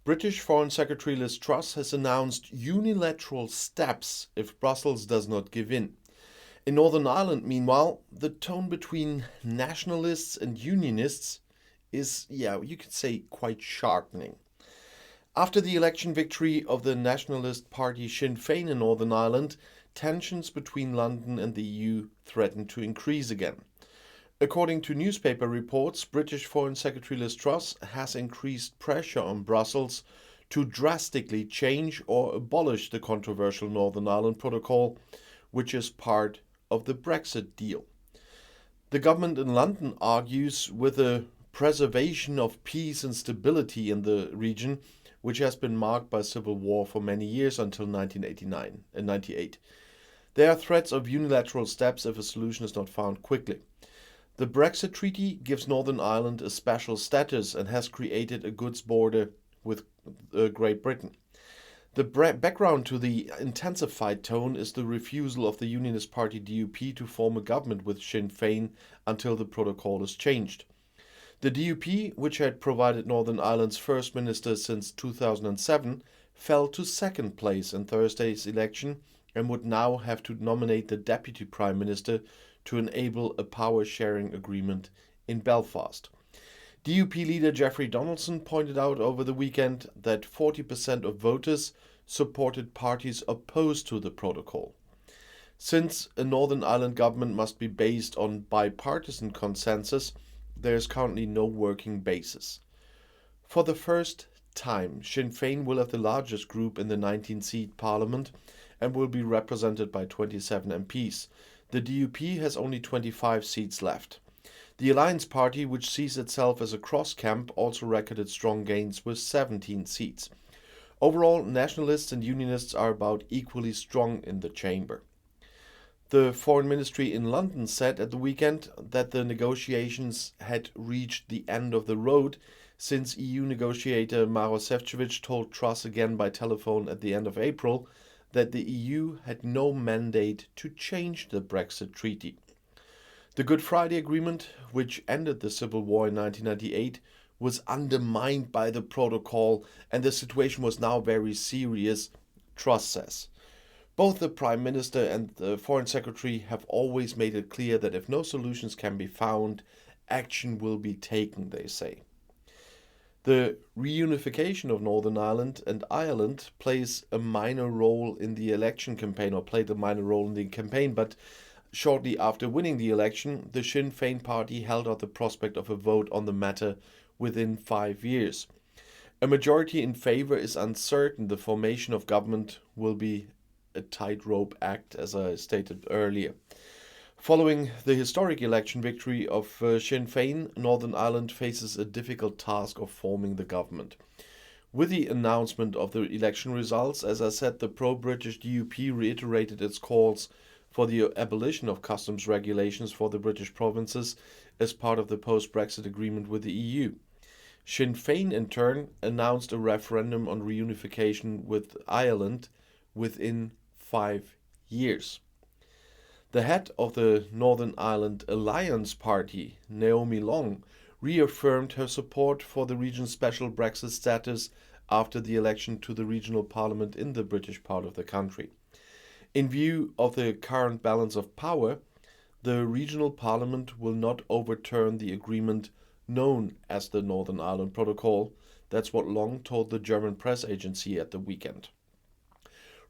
British Foreign Secretary Liz Truss has announced unilateral steps if Brussels does not give in. In Northern Ireland, meanwhile, the tone between nationalists and unionists is, you could say, quite sharpening. After the election victory of the nationalist party Sinn Féin in Northern Ireland, tensions between London and the EU threaten to increase again. According to newspaper reports, British Foreign Secretary Liz Truss has increased pressure on Brussels to drastically change or abolish the controversial Northern Ireland Protocol, which is part of the Brexit deal. The government in London argues with the preservation of peace and stability in the region, which has been marked by civil war for many years until 1989 and 98. There are threats of unilateral steps if a solution is not found quickly. The Brexit Treaty gives Northern Ireland a special status and has created a goods border with Great Britain. The background to the intensified tone is the refusal of the Unionist party DUP to form a government with Sinn Féin until the protocol is changed. The DUP, which had provided Northern Ireland's first minister since 2007, fell to second place in Thursday's election and would now have to nominate the deputy prime minister to enable a power-sharing agreement in Belfast. DUP leader Jeffrey Donaldson pointed out over the weekend that 40% of voters supported parties opposed to the protocol. Since a Northern Ireland government must be based on bipartisan consensus, there is currently no working basis. For the first time, Sinn Féin will have the largest group in the 19-seat parliament and will be represented by 27 MPs. The DUP has only 25 seats left. The Alliance Party, which sees itself as a cross-camp, also recorded strong gains with 17 seats. Overall, nationalists and unionists are about equally strong in the chamber. The Foreign Ministry in London said at the weekend that the negotiations had reached the end of the road since EU negotiator Maros Šefčovič told Truss again by telephone at the end of April that the EU had no mandate to change the Brexit Treaty. The Good Friday Agreement, which ended the civil war in 1998, was undermined by the protocol and the situation was now very serious, Truss says. Both the Prime Minister and the Foreign Secretary have always made it clear that if no solutions can be found, action will be taken, they say. The reunification of Northern Ireland and Ireland plays a minor role in the election campaign, or played a minor role in the campaign, but shortly after winning the election, the Sinn Féin party held out the prospect of a vote on the matter within 5 years. A majority in favour is uncertain. The formation of government will be a tightrope act, as I stated earlier. Following the historic election victory of Sinn Féin, Northern Ireland faces a difficult task of forming the government. With the announcement of the election results, as I said, the pro-British DUP reiterated its calls for the abolition of customs regulations for the British provinces as part of the post-Brexit agreement with the EU. Sinn Féin, in turn, announced a referendum on reunification with Ireland within 5 years. The head of the Northern Ireland Alliance Party, Naomi Long, reaffirmed her support for the region's special Brexit status after the election to the regional parliament in the British part of the country. In view of the current balance of power, the regional parliament will not overturn the agreement known as the Northern Ireland Protocol. That's what Long told the German press agency at the weekend.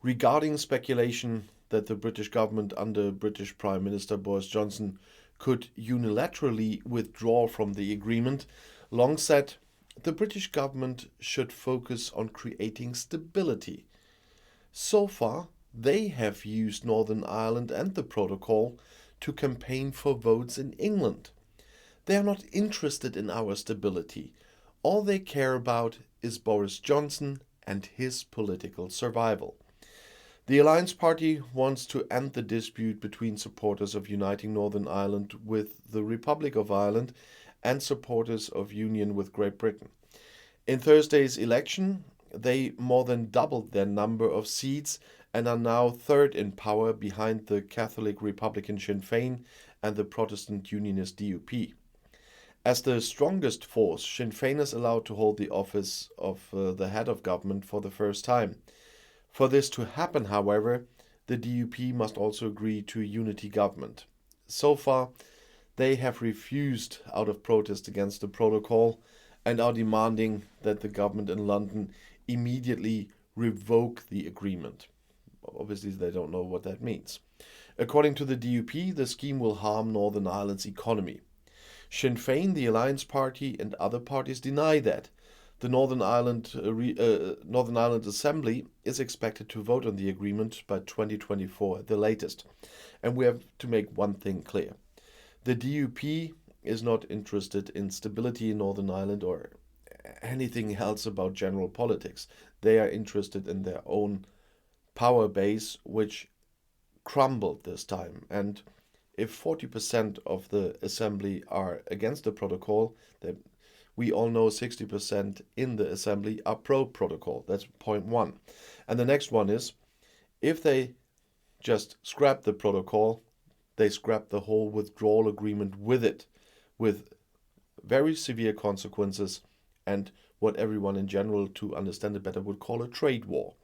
Regarding speculation that the British government under British Prime Minister Boris Johnson could unilaterally withdraw from the agreement, Long said the British government should focus on creating stability. So far, they have used Northern Ireland and the protocol to campaign for votes in England. They are not interested in our stability. All they care about is Boris Johnson and his political survival. The Alliance Party wants to end the dispute between supporters of uniting Northern Ireland with the Republic of Ireland and supporters of union with Great Britain. In Thursday's election, they more than doubled their number of seats and are now third in power behind the Catholic Republican Sinn Féin and the Protestant Unionist DUP. As the strongest force, Sinn Féin is allowed to hold the office of the head of government for the first time. For this to happen, however, the DUP must also agree to a unity government. So far, they have refused out of protest against the protocol and are demanding that the government in London immediately revoke the agreement. Obviously, they don't know what that means. According to the DUP, the scheme will harm Northern Ireland's economy. Sinn Féin, the Alliance Party, and other parties deny that. The Northern Ireland Assembly is expected to vote on the agreement by 2024 at the latest. And we have to make one thing clear. The DUP is not interested in stability in Northern Ireland or anything else about general politics. They are interested in their own power base, which crumbled this time. And if 40% of the assembly are against the protocol, then we all know 60% in the assembly are pro-protocol. That's point one. And the next one is, if they just scrap the protocol, they scrap the whole withdrawal agreement with it, with very severe consequences and what everyone in general, to understand it better, would call a trade war,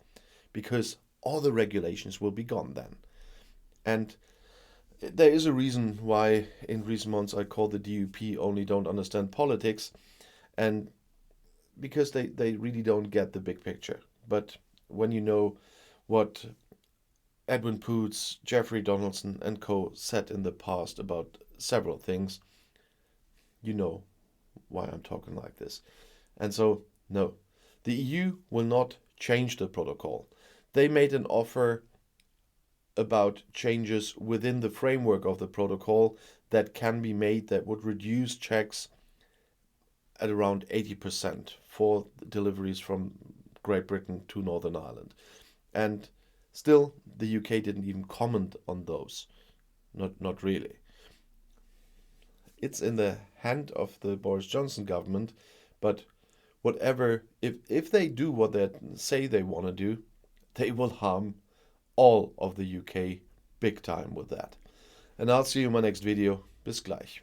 because all the regulations will be gone then. And there is a reason why in recent months I call the DUP only don't understand politics, and because they really don't get the big picture. But when you know what Edwin Poots, Jeffrey Donaldson and co. said in the past about several things, you know why I'm talking like this. And so, no, the EU will not change the protocol. They made an offer about changes within the framework of the protocol that can be made that would reduce checks at around 80% for deliveries from Great Britain to Northern Ireland. And still, the UK didn't even comment on those. Not really. It's in the hand of the Boris Johnson government, but whatever, if they do what they say they want to do, they will harm all of the UK big time with that. And I'll see you in my next video. Bis gleich.